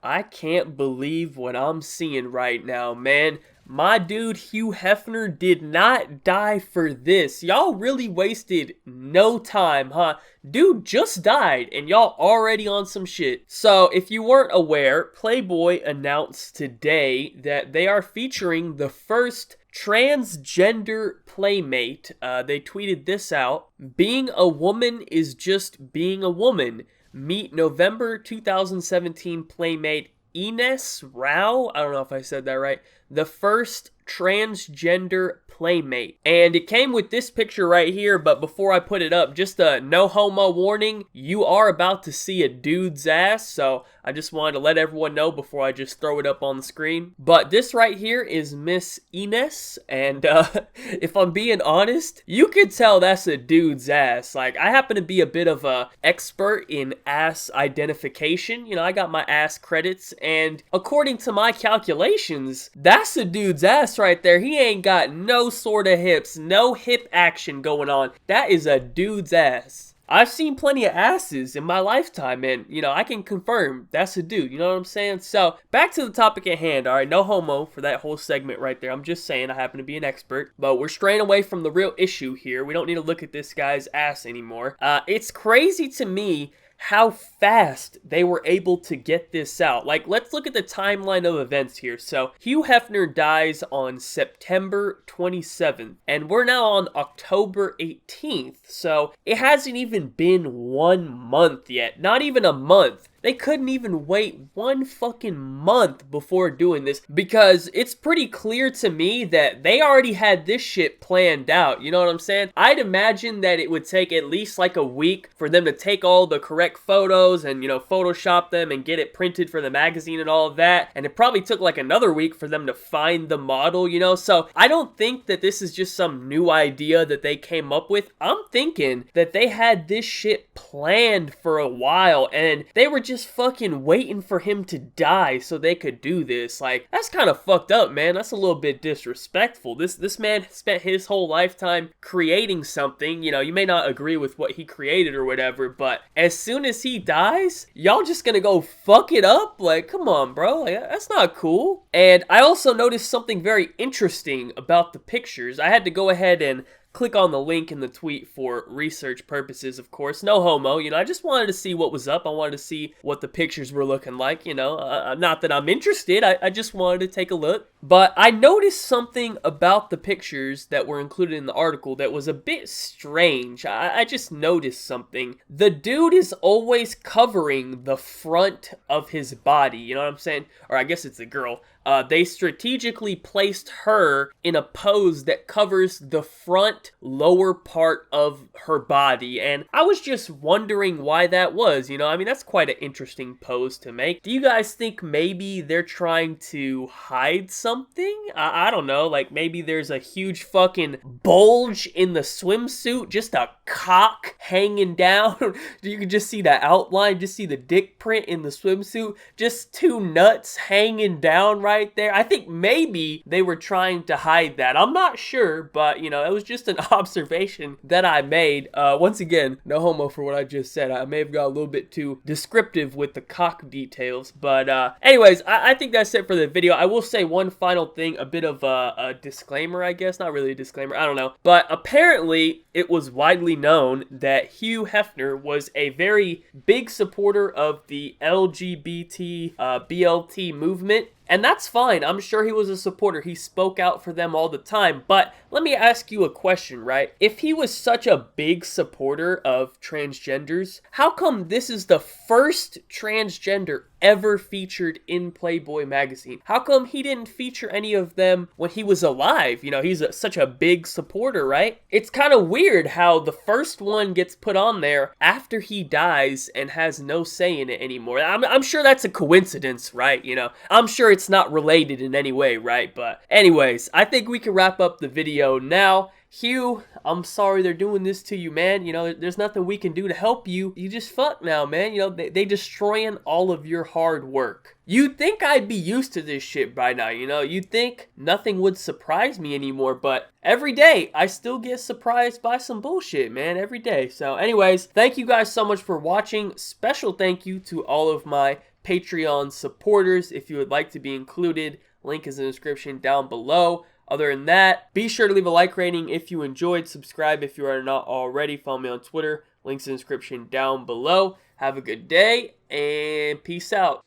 I can't believe what I'm seeing right now, man. My dude Hugh Hefner did not die for this. Y'all really wasted no time, huh? Dude just died and y'all already on some shit. So if you weren't aware, Playboy announced today that they are featuring the first transgender playmate. They tweeted this out. Being a woman is just being a woman. Meet November 2017 playmate Ines Rao. I don't know if I said that right. The first transgender playmate. And it came with this picture right here, but before I put it up, just a no homo warning. You are about to see a dude's ass, so I just wanted to let everyone know before I just throw it up on the screen. But this right here is Miss Ines, and if I'm being honest, you could tell that's a dude's ass. Like, I happen to be a bit of a expert in ass identification. You know, I got my ass credits, and according to my calculations, that's a dude's ass right there. He ain't got no sort of hips, no hip action going on. That is a dude's ass. I've seen plenty of asses in my lifetime, and, you know, I can confirm that's a dude, you know what I'm saying? So, back to the topic at hand, alright? No homo for that whole segment right there. I'm just saying I happen to be an expert, but we're straying away from the real issue here. We don't need to look at this guy's ass anymore. It's crazy to me how fast they were able to get this out. Like, let's look at the timeline of events here. So, Hugh Hefner dies on September 27th, and we're now on October 18th. So, it hasn't even been 1 month yet. Not even a month. They couldn't even wait 1 fucking month before doing this, because it's pretty clear to me that they already had this shit planned out, you know what I'm saying? I'd imagine that it would take at least like a week for them to take all the correct photos and, you know, Photoshop them and get it printed for the magazine and all of that, and it probably took like another week for them to find the model, you know? So I don't think that this is just some new idea that they came up with. I'm thinking that they had this shit planned for a while, and they were just fucking waiting for him to die so they could do this. Like, that's kind of fucked up, man. That's a little bit disrespectful. This man spent his whole lifetime creating something. You know, you may not agree with what he created or whatever, but as soon as he dies, y'all just gonna go fuck it up? Like, come on, bro. Like, that's not cool. And I also noticed something very interesting about the pictures. I had to go ahead and click on the link in the tweet for research purposes, of course. No homo, you know, I just wanted to see what was up. I wanted to see what the pictures were looking like, you know. Not that I'm interested, I just wanted to take a look. But I noticed something about the pictures that were included in the article that was a bit strange. I just noticed something. The dude is always covering the front of his body, you know what I'm saying? Or I guess it's a girl. They strategically placed her in a pose that covers the front lower part of her body, and I was just wondering why that was, you know? I mean, that's quite an interesting pose to make. Do you guys think maybe they're trying to hide something? I don't know, like maybe there's a huge fucking bulge in the swimsuit, just a cock hanging down. You can just see the outline, just see the dick print in the swimsuit, just 2 nuts hanging down right there. I think maybe they were trying to hide that. I'm not sure, but, you know, it was just an observation that I made. Once again, no homo for what I just said. I may have got a little bit too descriptive with the cock details, but anyways, I think that's it for the video. I will say one final thing, a bit of a disclaimer, I guess. Not really a disclaimer, I don't know. But apparently, it was widely known that Hugh Hefner was a very big supporter of the LGBT BLT movement. And that's fine. I'm sure he was a supporter. He spoke out for them all the time. But let me ask you a question, right? If he was such a big supporter of transgenders, how come this is the first transgender ever featured in Playboy magazine? How come he didn't feature any of them when he was alive? You know, he's such a big supporter, right? It's kind of weird how the first one gets put on there after he dies and has no say in it anymore. I'm sure that's a coincidence, right? You know, I'm sure it's not related in any way, right? But anyways, I think we can wrap up the video now. Hugh, I'm sorry they're doing this to you, man. You know, there's nothing we can do to help you. You just fuck now, man. You know, they destroying all of your hard work. You'd think I'd be used to this shit by now, you know? You'd think nothing would surprise me anymore, but every day I still get surprised by some bullshit, man, every day. So anyways, thank you guys so much for watching. Special thank you to all of my Patreon supporters if you would like to be included. Link is in the description down below. Other than that, be sure to leave a like rating if you enjoyed. Subscribe if you are not already. Follow me on Twitter. Links in the description down below. Have a good day, and peace out.